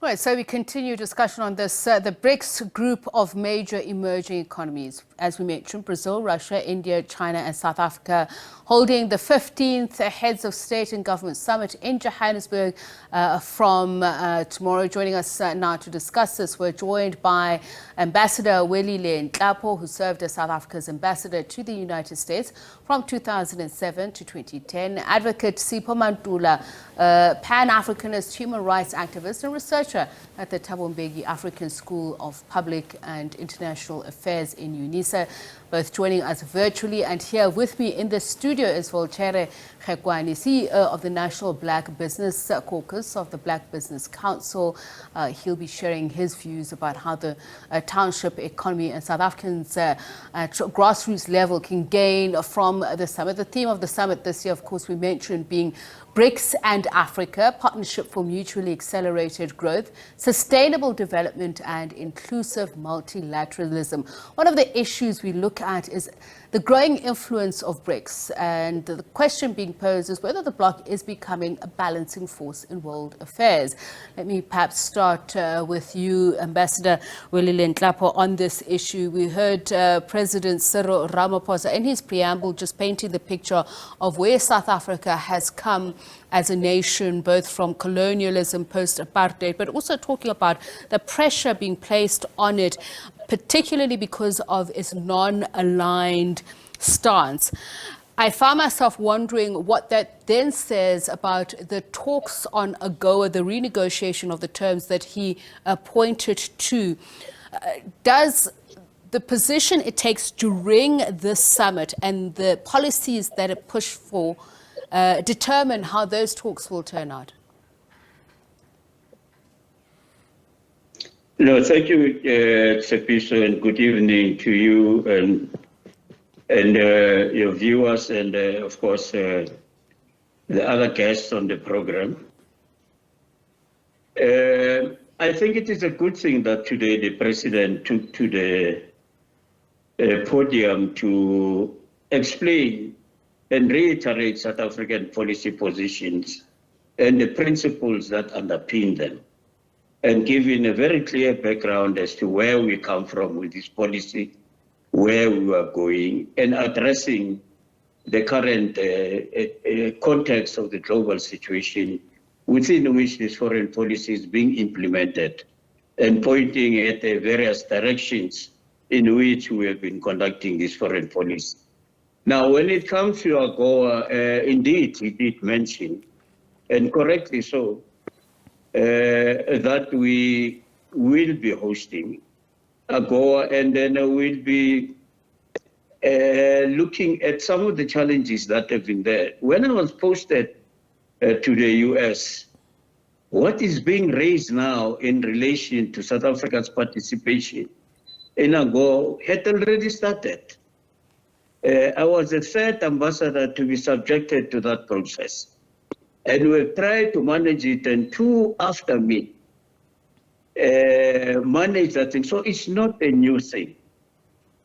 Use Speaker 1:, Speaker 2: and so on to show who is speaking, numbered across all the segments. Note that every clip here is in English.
Speaker 1: Right, so we continue discussion on this. The BRICS group of major emerging economies, as we mentioned, Brazil, Russia, India, China and South Africa, holding the 15th Heads of State and Government Summit in Johannesburg from tomorrow. Joining us now to discuss this, we're joined by Ambassador Welile Nhlapo, who served as South Africa's ambassador to the United States from 2007 to 2010, Advocate Sipho Mantula, Pan-Africanist human rights activist and researcher at the Thabo Mbeki African School of Public and International Affairs in UNISA, both joining us virtually. And here with me in the studio is Volchere Kgekwane, CEO of the National Black Business Caucus of the Black Business Council. He'll be sharing his views about how the township economy and South Africans at grassroots level can gain from the summit. The theme of the summit this year, of course, we mentioned being BRICS and Africa, Partnership for Mutually Accelerated Growth, Sustainable Development and Inclusive Multilateralism. One of the issues we look at is the growing influence of BRICS, and the question being posed is whether the bloc is becoming a balancing force in world affairs. Let me perhaps start with you, Ambassador Welile Nhlapo, on this issue. We heard President Cyril Ramaphosa in his preamble just painting the picture of where South Africa has come as a nation, both from colonialism, post-apartheid, but also talking about the pressure being placed on it, particularly because of its non-aligned stance. I found myself wondering what that then says about the talks on AGOA, the renegotiation of the terms that he pointed to. Does the position it takes during this summit and the policies that it pushed for determine how those talks will turn out?
Speaker 2: No, thank you, Sipho, and good evening to you and your viewers and, of course, the other guests on the program. I think it is a good thing that today the President took to the podium to explain and reiterate South African policy positions and the principles that underpin them, and giving a very clear background as to where we come from with this policy, where we are going, and addressing the current context of the global situation within which this foreign policy is being implemented, and pointing at the various directions in which we have been conducting this foreign policy. Now, when it comes to AGOA, indeed, he did mention, and correctly so, that we will be hosting AGOA, and then we'll be looking at some of the challenges that have been there. When I was posted to the US, what is being raised now in relation to South Africa's participation in AGOA had already started. I was the third ambassador to be subjected to that process. And we've tried to manage it, and two after me manage that thing. So it's not a new thing.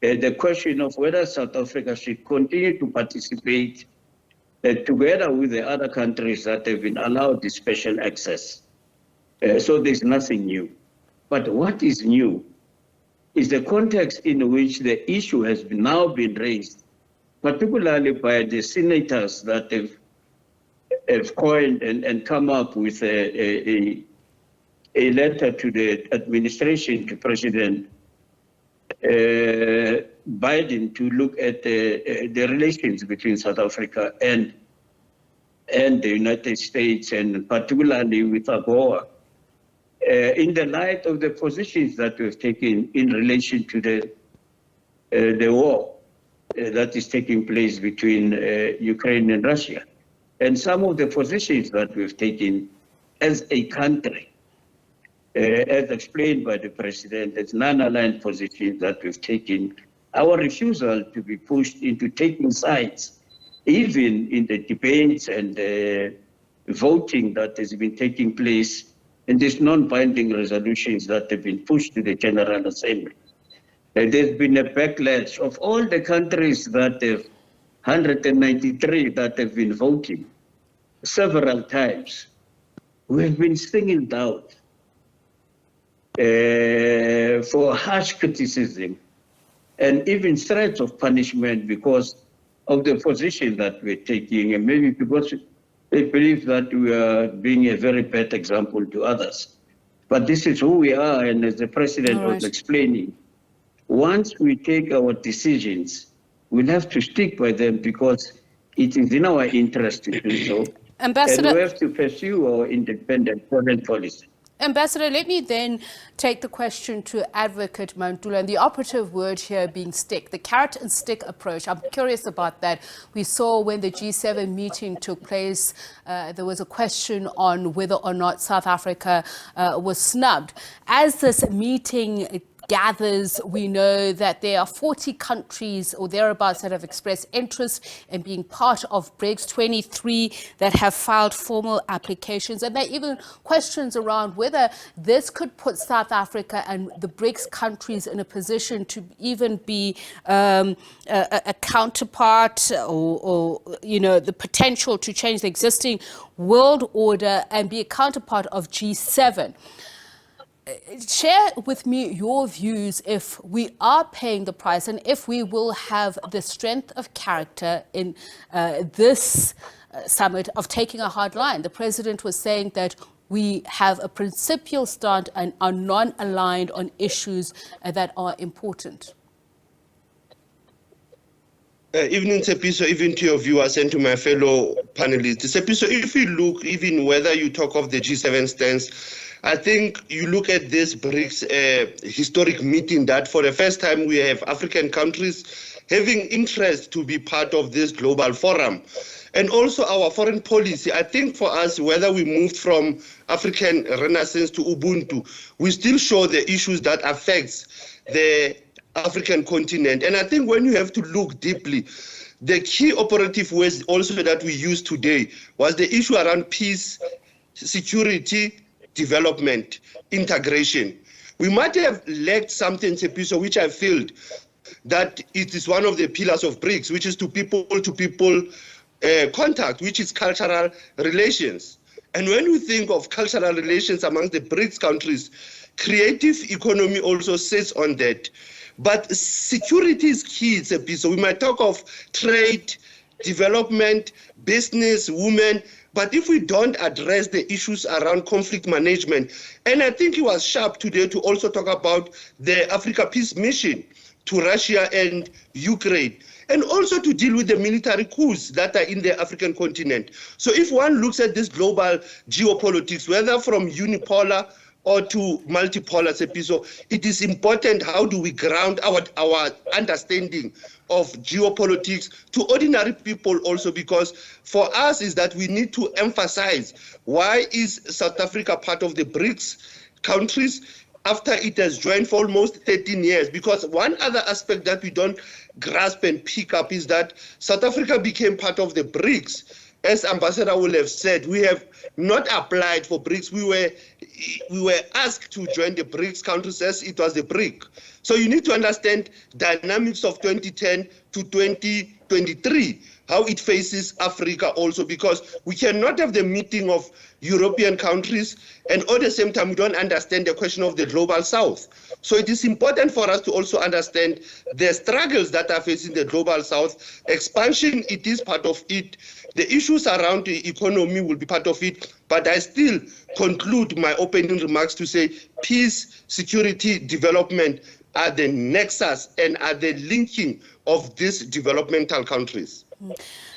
Speaker 2: The question of whether South Africa should continue to participate together with the other countries that have been allowed this special access. So there's nothing new. But what is new is the context in which the issue has now been raised, particularly by the senators that have coined and come up with a letter to the administration, to President Biden, to look at the relations between South Africa and the United States, and particularly with AGOA, in the light of the positions that we've taken in relation to the war that is taking place between Ukraine and Russia. And some of the positions that we've taken as a country, as explained by the President, as non-aligned positions that we've taken, our refusal to be pushed into taking sides, even in the debates and voting that has been taking place in these non-binding resolutions that have been pushed to the General Assembly. There's been a backlash of all the countries that have 193 that have been voting several times. We have been singled out for harsh criticism and even threats of punishment because of the position that we're taking, and maybe because they believe that we are being a very bad example to others. But this is who we are, and as the president was explaining, once we take our decisions, we'll have to stick by them because it is in our interest to do so.
Speaker 1: Ambassador,
Speaker 2: and we have to pursue our independent foreign policy.
Speaker 1: Ambassador, let me then take the question to Advocate Mantula, and the operative word here being stick, the carrot and stick approach. I'm curious about that. We saw when the G7 meeting took place, there was a question on whether or not South Africa was snubbed. As this meeting gathers, we know that there are 40 countries or thereabouts that have expressed interest in being part of BRICS, 23 that have filed formal applications. And there are even questions around whether this could put South Africa and the BRICS countries in a position to even be a counterpart or, you know, the potential to change the existing world order and be a counterpart of G7. Share with me your views if we are paying the price and if we will have the strength of character in this summit of taking a hard line. The president was saying that we have a principial stand and are non-aligned on issues that are important.
Speaker 3: Evening, Sepiso, even to your viewers and to my fellow panelists. Sepiso, if you look, even whether you talk of the G7 stance, I think you look at this BRICS historic meeting that for the first time we have African countries having interest to be part of this global forum. And also our foreign policy, I think for us, whether we moved from African Renaissance to Ubuntu, we still show the issues that affects the African continent. And I think when you have to look deeply, the key operative words also that we use today was the issue around peace, security, development, integration. We might have lacked something, Sepiso, which I feel that it is one of the pillars of BRICS, which is to people contact, which is cultural relations. And when we think of cultural relations amongst the BRICS countries, creative economy also sits on that. But security is key, Sepiso. We might talk of trade, development, business, women, but if we don't address the issues around conflict management, and I think it was sharp today to also talk about the Africa Peace Mission to Russia and Ukraine, and also to deal with the military coups that are in the African continent. So if one looks at this global geopolitics, whether from unipolar or to multipolar, Sepiso, it is important how do we ground our understanding of geopolitics to ordinary people also, because for us is that we need to emphasize why is South Africa part of the BRICS countries after it has joined for almost 13 years. Because one other aspect that we don't grasp and pick up is that South Africa became part of the BRICS. As Ambassador will have said, we have not applied for BRICS. We were asked to join the BRICS countries as it was the BRIC. So you need to understand dynamics of 2010 to 2023, how it faces Africa also, because we cannot have the meeting of European countries and at the same time we don't understand the question of the global south. So it is important for us to also understand the struggles that are facing the global south. Expansion, it is part of it. The issues around the economy will be part of it, but I still conclude my opening remarks to say peace, security, development are the nexus and are the linking of these developmental countries.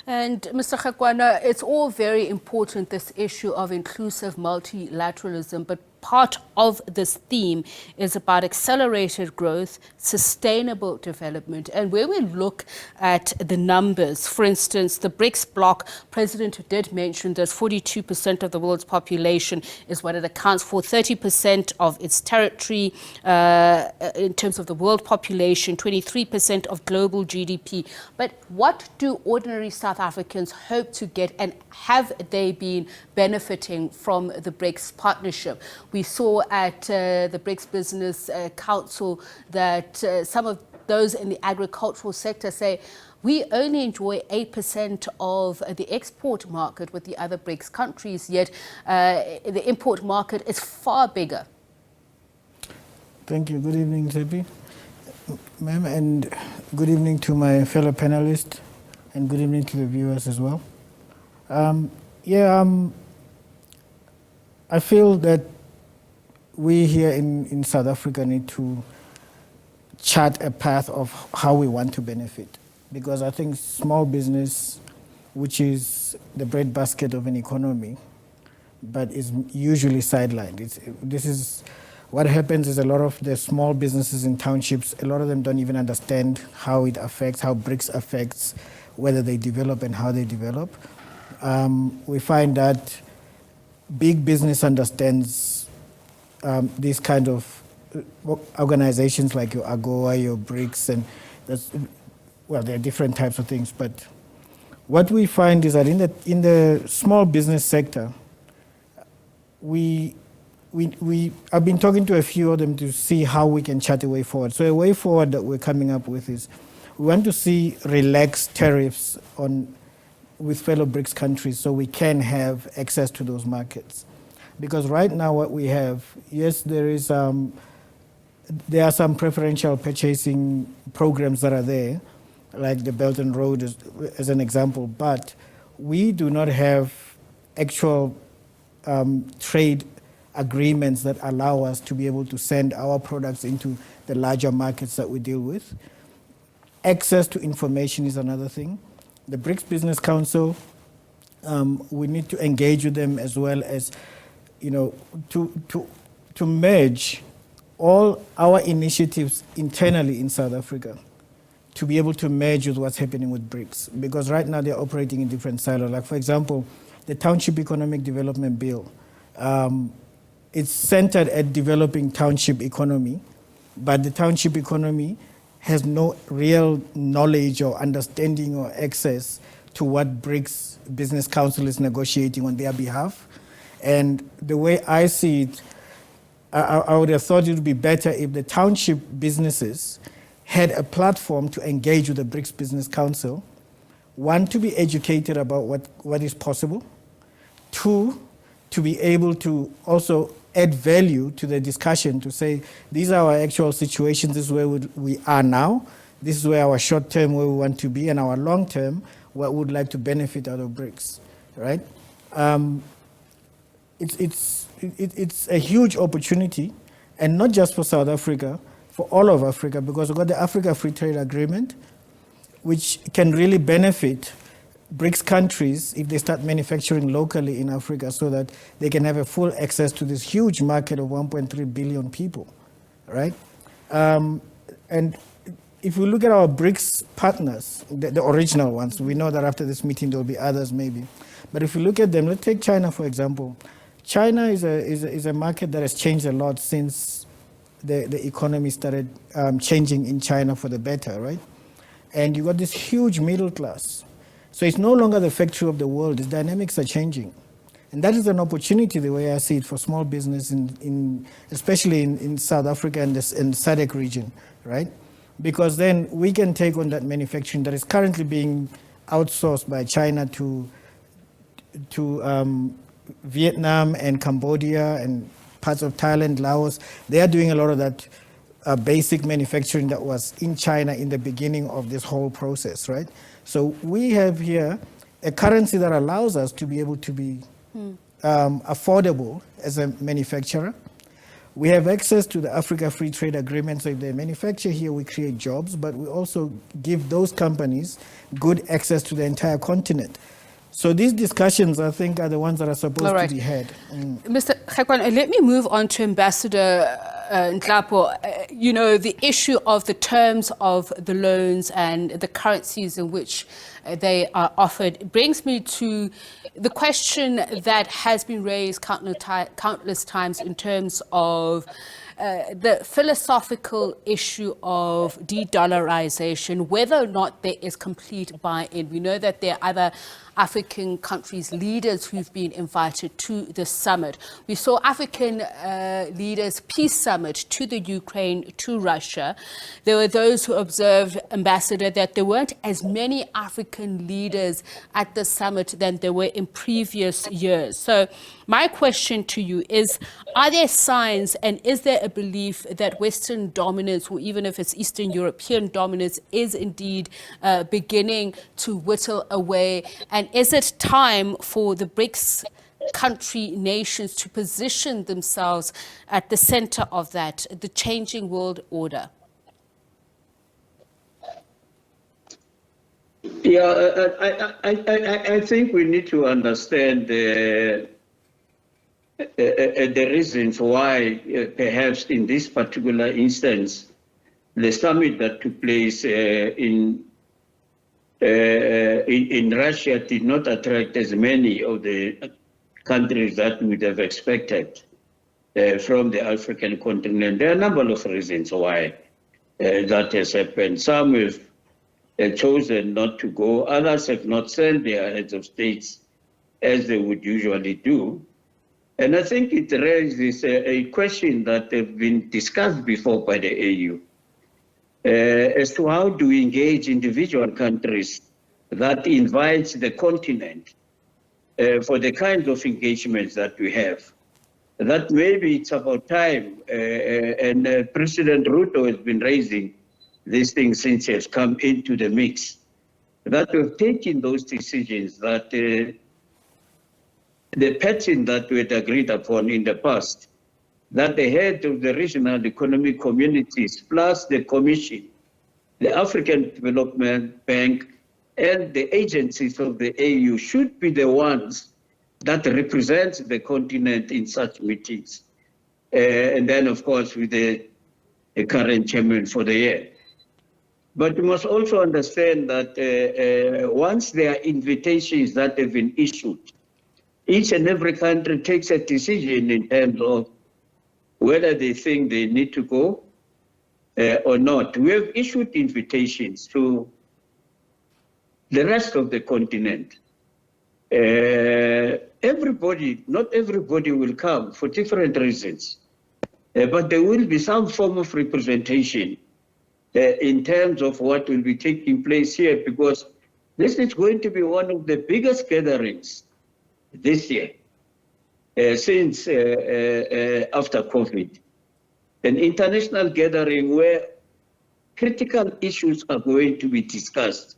Speaker 1: And Mr. Kgekwane, it's all very important, this issue of inclusive multilateralism, but part of this theme is about accelerated growth, sustainable development. And where we look at the numbers, for instance, the BRICS bloc, President did mention that 42% of the world's population is what it accounts for, 30% of its territory in terms of the world population, 23% of global GDP. But what do ordinary South Africans hope to get, and have they been benefiting from the BRICS partnership? We saw at the BRICS Business Council that some of those in the agricultural sector say we only enjoy 8% of the export market with the other BRICS countries, yet the import market is far bigger.
Speaker 4: Thank you. Good evening, Zepi. Ma'am, and good evening to my fellow panelists, and good evening to the viewers as well. I feel that we here in South Africa need to chart a path of how we want to benefit, because I think small business, which is the breadbasket of an economy, but is usually sidelined. What happens is a lot of the small businesses in townships, a lot of them don't even understand how it affects, how BRICS affects, whether they develop and how they develop. We find that big business understands these kind of organizations like your AGOA, your BRICS, and there are different types of things. But what we find is that in the small business sector, I've been talking to a few of them to see how we can chart a way forward. So a way forward that we're coming up with is we want to see relaxed tariffs with fellow BRICS countries so we can have access to those markets. Because right now what we have, yes, there are some preferential purchasing programs that are there, like the Belt and Road as an example, but we do not have actual trade agreements that allow us to be able to send our products into the larger markets that we deal with. Access to information is another thing. The BRICS Business Council, we need to engage with them as well as, to merge all our initiatives internally in South Africa to be able to merge with what's happening with BRICS. Because right now they're operating in different silos. Like, for example, the Township Economic Development Bill, it's centered at developing township economy, but the township economy has no real knowledge or understanding or access to what BRICS Business Council is negotiating on their behalf. And the way I see it, I would have thought it would be better if the township businesses had a platform to engage with the BRICS Business Council. One, to be educated about what is possible. Two, to be able to also add value to the discussion, to say, these are our actual situations, this is where we are now, this is where our short term, where we want to be, and our long term, what we would like to benefit out of BRICS, right? It's a huge opportunity, and not just for South Africa, for all of Africa, because we've got the Africa Free Trade Agreement, which can really benefit BRICS countries if they start manufacturing locally in Africa so that they can have a full access to this huge market of 1.3 billion people, right? And if we look at our BRICS partners, the original ones, we know that after this meeting there will be others maybe, but if we look at them, let's take China for example. China is a market that has changed a lot since the economy started changing in China for the better, right? And you got this huge middle class. So it's no longer the factory of the world. Its dynamics are changing. And that is an opportunity, the way I see it, for small business, especially in South Africa and the SADC region, right? Because then we can take on that manufacturing that is currently being outsourced by China to Vietnam and Cambodia and parts of Thailand, Laos. They are doing a lot of that basic manufacturing that was in China in the beginning of this whole process, right? So we have here a currency that allows us to be able to be affordable as a manufacturer. We have access to the Africa Free Trade Agreement, so if they manufacture here, we create jobs, but we also give those companies good access to the entire continent. So these discussions, I think, are the ones that are supposed to be had.
Speaker 1: Mr. Kgekwane, let me move on to Ambassador Nhlapo. The issue of the terms of the loans and the currencies in which they are offered brings me to the question that has been raised countless times in terms of the philosophical issue of de-dollarization, whether or not there is complete buy-in. We know that there are other African countries, leaders who've been invited to the summit. We saw African leaders' peace summit to the Ukraine, to Russia. There were those who observed, Ambassador, that there weren't as many African African leaders at the summit than there were in previous years. So my question to you is, are there signs and is there a belief that Western dominance, or even if it's Eastern European dominance, is indeed beginning to whittle away? And is it time for the BRICS country nations to position themselves at the center of that, the changing world order?
Speaker 2: Yeah, I think we need to understand the reasons why, perhaps in this particular instance, the summit that took place in Russia did not attract as many of the countries that we would have expected from the African continent. There are a number of reasons why that has happened. Some have chosen not to go. Others have not sent their heads of states as they would usually do. And I think it raises a question that has been discussed before by the AU as to how do we engage individual countries that invites the continent for the kinds of engagements that we have. That maybe it's about time, and President Ruto has been raising these things since he has come into the mix, that we've taken those decisions, that the pattern that we had agreed upon in the past, that the head of the regional economic communities, plus the Commission, the African Development Bank, and the agencies of the AU should be the ones that represent the continent in such meetings. And then, of course, with the current chairman for the year. But we must also understand that once there are invitations that have been issued, each and every country takes a decision in terms of whether they think they need to go or not. We have issued invitations to the rest of the continent. Everybody, not everybody will come for different reasons, but there will be some form of representation in terms of what will be taking place here, because this is going to be one of the biggest gatherings this year since after COVID. An international gathering where critical issues are going to be discussed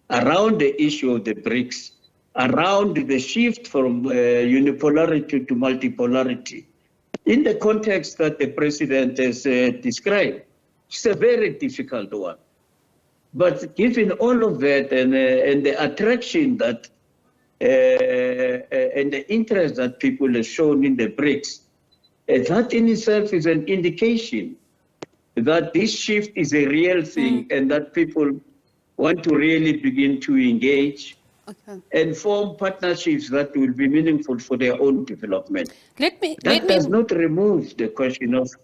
Speaker 2: around the issue of the BRICS, around the shift from unipolarity to multipolarity, in the context that the president has described. It's a very difficult one. But given all of that and the attraction that and the interest that people have shown in the BRICS, that in itself is an indication that this shift is a real thing and that people want to really begin to engage and form partnerships that will be meaningful for their own development. That does not remove the question of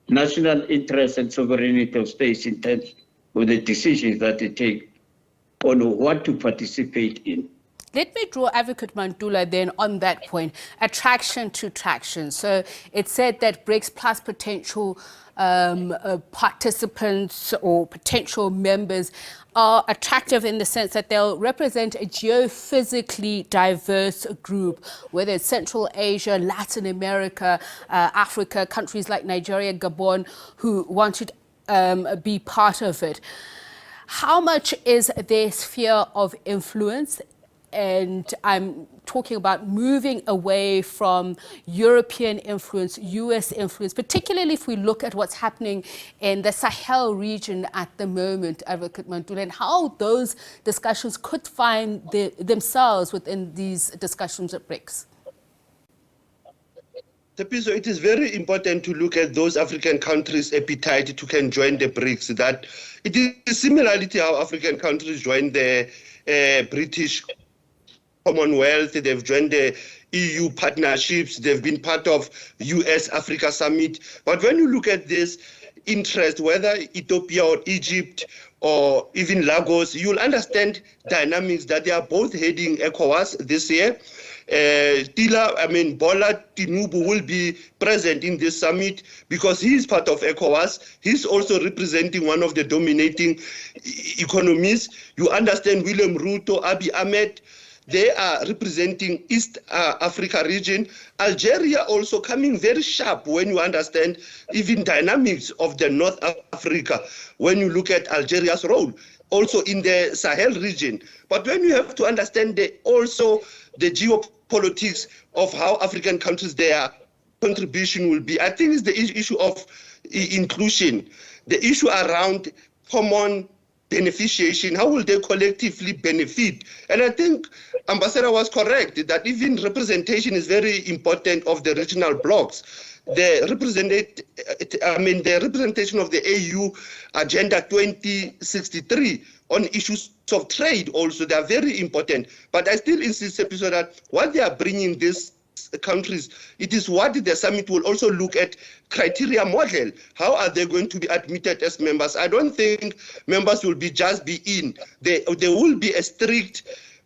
Speaker 2: national interest and sovereignty of states in terms of the decisions that they take on what to participate in.
Speaker 1: Let me draw Advocate Mantula then on that point, attraction to traction. So it said that BRICS plus potential participants or potential members are attractive in the sense that they'll represent a geophysically diverse group, whether it's Central Asia, Latin America, Africa, countries like Nigeria, Gabon, who want to be part of it. How much is their sphere of influence? And I'm talking about moving away from European influence, US influence, particularly if we look at what's happening in the Sahel region at the moment, Advocate Mantula, and how those discussions could find themselves within these discussions at BRICS.
Speaker 3: So it is very important to look at those African countries' appetite to can join the BRICS. That it is similarly to how African countries joined the British Commonwealth, they've joined the EU partnerships, they've been part of US-Africa Summit. But when you look at this interest, whether Ethiopia or Egypt or even Lagos, you'll understand dynamics that they are both heading ECOWAS this year. Bola Tinubu will be present in this summit because he is part of ECOWAS. He's also representing one of the dominating economies. You understand William Ruto, Abiy Ahmed, they are representing East Africa region. Algeria also coming very sharp when you understand even dynamics of the North Africa, when you look at Algeria's role, also in the Sahel region. But when you have to understand also the geopolitics of how African countries, their contribution will be, I think it's the issue of inclusion, the issue around common beneficiation, how will they collectively benefit? And I think Ambassador was correct that even representation is very important of the regional blocs. The representation of the AU Agenda 2063 on issues of trade also, they are very important. But I still insist, Sipho, that what they are bringing these countries, it is what the summit will also look at criteria model. How are they going to be admitted as members? I don't think members will just be in. There will be a strict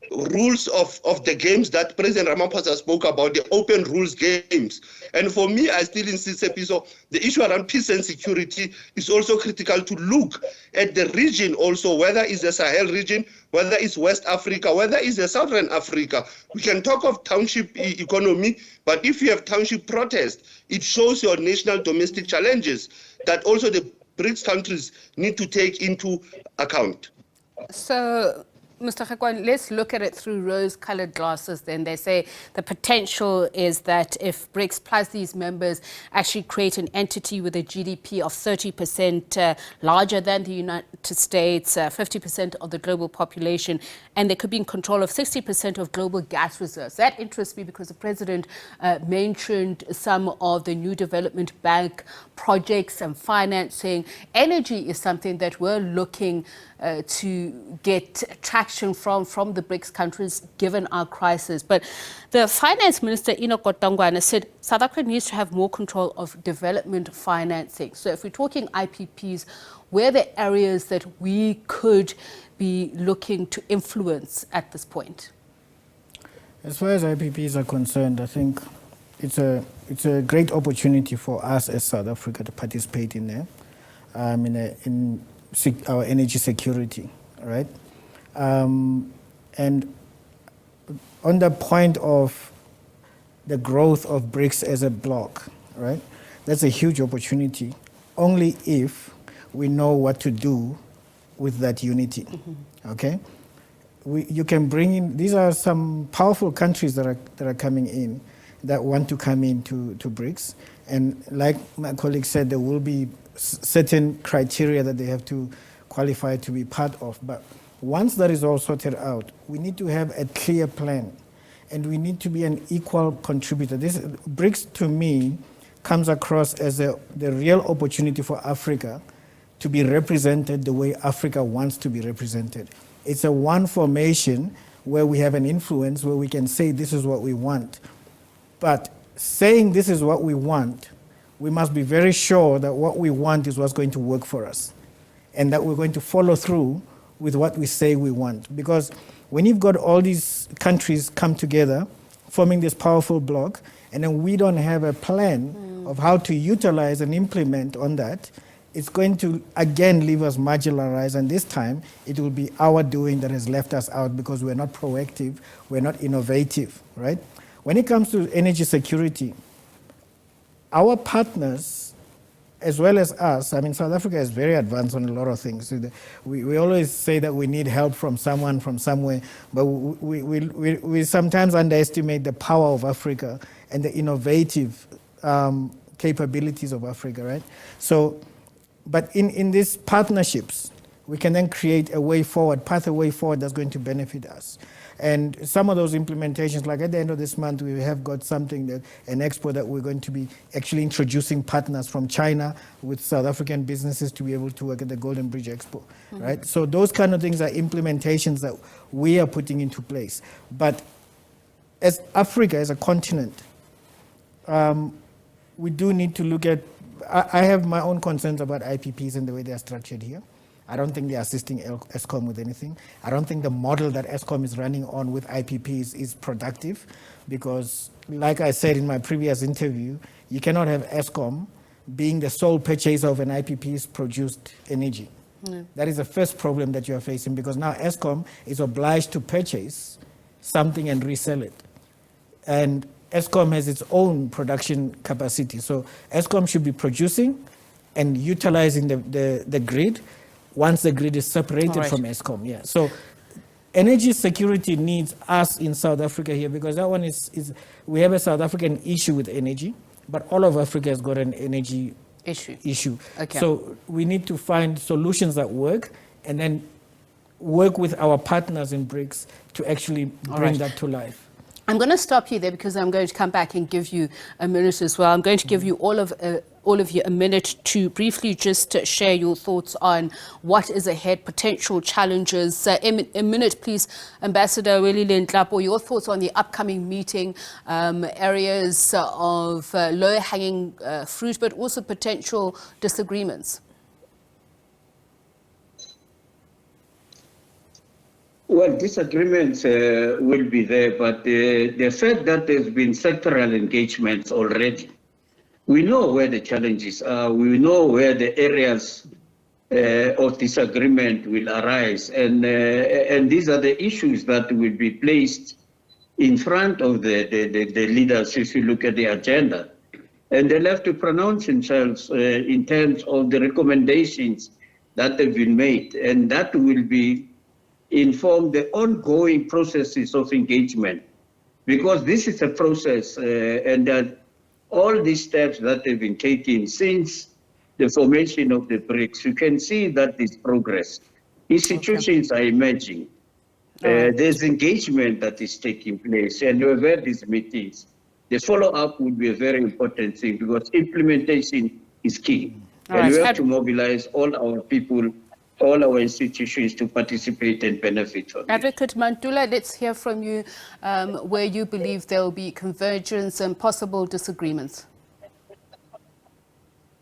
Speaker 3: rules of the games that President Ramaphosa spoke about, the open rules games. And for me, I still insist, Sipho, the issue around peace and security is also critical to look at the region also, whether it's the Sahel region, whether it's West Africa, whether it's the Southern Africa. We can talk of township economy, but if you have township protest, it shows your national domestic challenges that also the BRICS countries need to take into account.
Speaker 1: So, Mr. Kgekwane, let's look at it through rose-colored glasses then. They say the potential is that if BRICS plus these members actually create an entity with a GDP of 30% larger than the United States, 50% of the global population, and they could be in control of 60% of global gas reserves. That interests me because the President mentioned some of the new development bank projects and financing. Energy is something that we're looking to get traction from the BRICS countries, given our crisis. But the finance minister, Enoch Godongwana, said South Africa needs to have more control of development financing. So if we're talking IPPs, where are the areas that we could be looking to influence at this point?
Speaker 4: As far as IPPs are concerned, I think it's a great opportunity for us as South Africa to participate in there, in our energy security, right? And on the point of the growth of BRICS as a bloc, right? That's a huge opportunity, only if we know what to do with that unity, okay? You can bring in, these are some powerful countries that are coming in, that want to come into BRICS. And like my colleague said, there will be certain criteria that they have to qualify to be part of. But once that is all sorted out, we need to have a clear plan, and we need to be an equal contributor. This BRICS, to me, comes across as the real opportunity for Africa to be represented the way Africa wants to be represented. It's a one formation where we have an influence, where we can say this is what we want. But saying this is what we want, we must be very sure that what we want is what's going to work for us, and that we're going to follow through with what we say we want. Because when you've got all these countries come together, forming this powerful bloc, and then we don't have a plan of how to utilize and implement on that, it's going to, again, leave us marginalized. And this time, it will be our doing that has left us out because we're not proactive, we're not innovative, right? When it comes to energy security, our partners, as well as us, South Africa is very advanced on a lot of things. We always say that we need help from someone, from somewhere, but we sometimes underestimate the power of Africa and the innovative capabilities of Africa, right? So, but in these partnerships, we can then create a way forward, pathway forward that's going to benefit us. And some of those implementations, like at the end of this month, we have got something, an expo that we're going to be actually introducing partners from China with South African businesses to be able to work at the Golden Bridge Expo, right? So those kind of things are implementations that we are putting into place. But as Africa, as a continent, we do need to look at, I have my own concerns about IPPs and the way they are structured here. I don't think they're assisting Eskom with anything. I don't think the model that Eskom is running on with IPPs is productive because, like I said in my previous interview, you cannot have Eskom being the sole purchaser of an IPP's produced energy. That is the first problem that you are facing because now Eskom is obliged to purchase something and resell it. And Eskom has its own production capacity. So Eskom should be producing and utilizing the grid once the grid is separated from Eskom. Yeah. So energy security needs us in South Africa here because that one is we have a South African issue with energy, but all of Africa has got an energy issue.
Speaker 1: Okay.
Speaker 4: So we need to find solutions that work and then work with our partners in BRICS to actually bring that to life.
Speaker 1: I'm going to stop you there because I'm going to come back and give you a minute as well. I'm going to give you all of you a minute to briefly just share your thoughts on what is ahead, potential challenges. A minute, please, Ambassador Welile Nhlapo, your thoughts on the upcoming meeting, areas of low-hanging fruit, but also potential disagreements.
Speaker 2: Well, disagreements will be there, but the fact that there's been sectoral engagements already, we know where the challenges are, we know where the areas of disagreement will arise, and these are the issues that will be placed in front of the leaders if you look at the agenda. And they'll have to pronounce themselves in terms of the recommendations that have been made, and that will be inform the ongoing processes of engagement, because this is a process and that all these steps that have been taken since the formation of the BRICS, you can see that there's progress. Institutions are emerging. There's engagement that is taking place, and we've had these meetings. The follow-up would be a very important thing because implementation is key. And we have to mobilize all our people, all our institutions to participate and benefit from it.
Speaker 1: Advocate Mantula, let's hear from you where you believe there will be convergence and possible disagreements.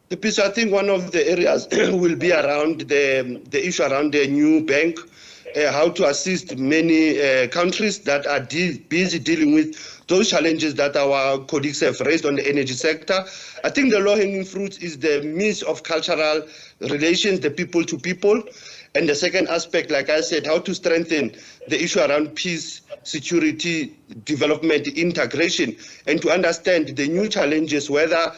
Speaker 3: I think one of the areas will be around the issue around the new bank, how to assist many countries that are busy dealing with those challenges that our colleagues have raised on the energy sector. I think the low-hanging fruit is the means of cultural relations, the people to people. And the second aspect, like I said, how to strengthen the issue around peace, security, development, integration, and to understand the new challenges, whether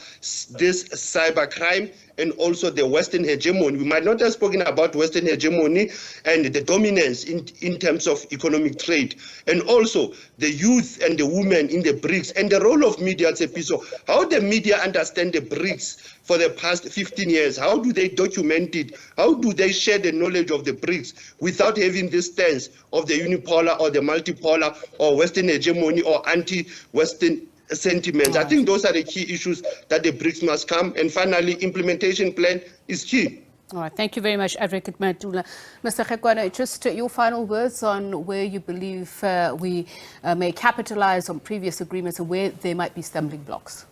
Speaker 3: this cybercrime and also the Western hegemony. We might not have spoken about Western hegemony and the dominance in terms of economic trade, and also the youth and the women in the BRICS, and the role of media, so how the media understand the BRICS for the past 15 years. How do they document it? How do they share the knowledge of the BRICS without having this stance of the unipolar or the multipolar or Western hegemony or anti-Western sentiments? I think those are the key issues that the BRICS must come. And finally, implementation plan is key.
Speaker 1: All right, thank you very much, Advocate Mantula. Mr. Kgekwane, just your final words on where you believe we may capitalize on previous agreements and where there might be stumbling blocks.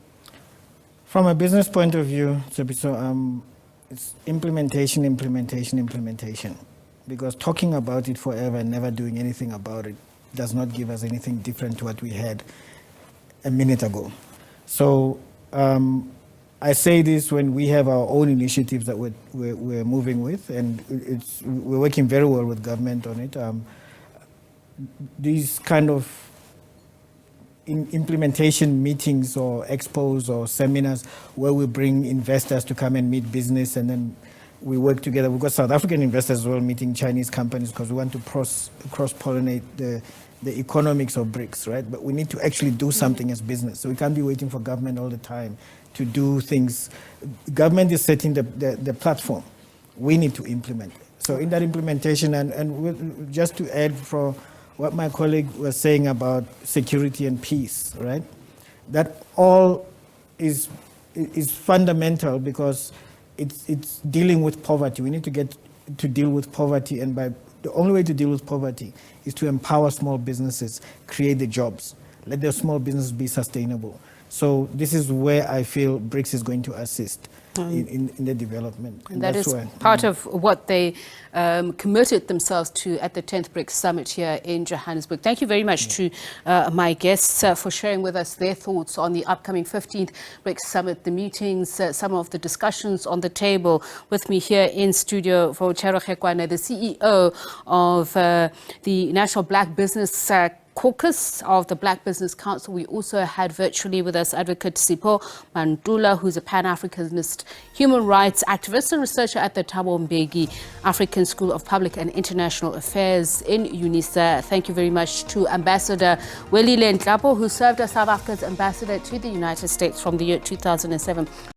Speaker 4: From a business point of view, it's implementation. Because talking about it forever and never doing anything about it does not give us anything different to what we had a minute ago. So I say this when we have our own initiatives that we're moving with, and we're working very well with government on it. These kind of implementation meetings or expos or seminars where we bring investors to come and meet business, and then we work together. We've got South African investors as well meeting Chinese companies because we want to cross-pollinate the economics of BRICS, right? But we need to actually do something as business. So we can't be waiting for government all the time to do things. Government is setting the platform. We need to implement. So in that implementation, and just to add for what my colleague was saying about security and peace, right? That all is fundamental because it's dealing with poverty. We need to get to deal with poverty, and the only way to deal with poverty is to empower small businesses, create the jobs, let the small businesses be sustainable. So this is where I feel BRICS is going to assist. in the development.
Speaker 1: And that is part of what they committed themselves to at the 10th BRICS Summit here in Johannesburg. Thank you very much to my guests for sharing with us their thoughts on the upcoming 15th BRICS Summit, the meetings, some of the discussions on the table. With me here in studio, Volchere Kgekwane, the CEO of the National Black Business Caucus of the Black Business Council. We also had virtually with us Advocate Sipho Mantula, who's a Pan-Africanist human rights activist and researcher at the Thabo Mbeki African School of Public and International Affairs in UNISA. Thank you very much to Ambassador Welile Nhlapo, who served as South Africa's ambassador to the United States from the year 2007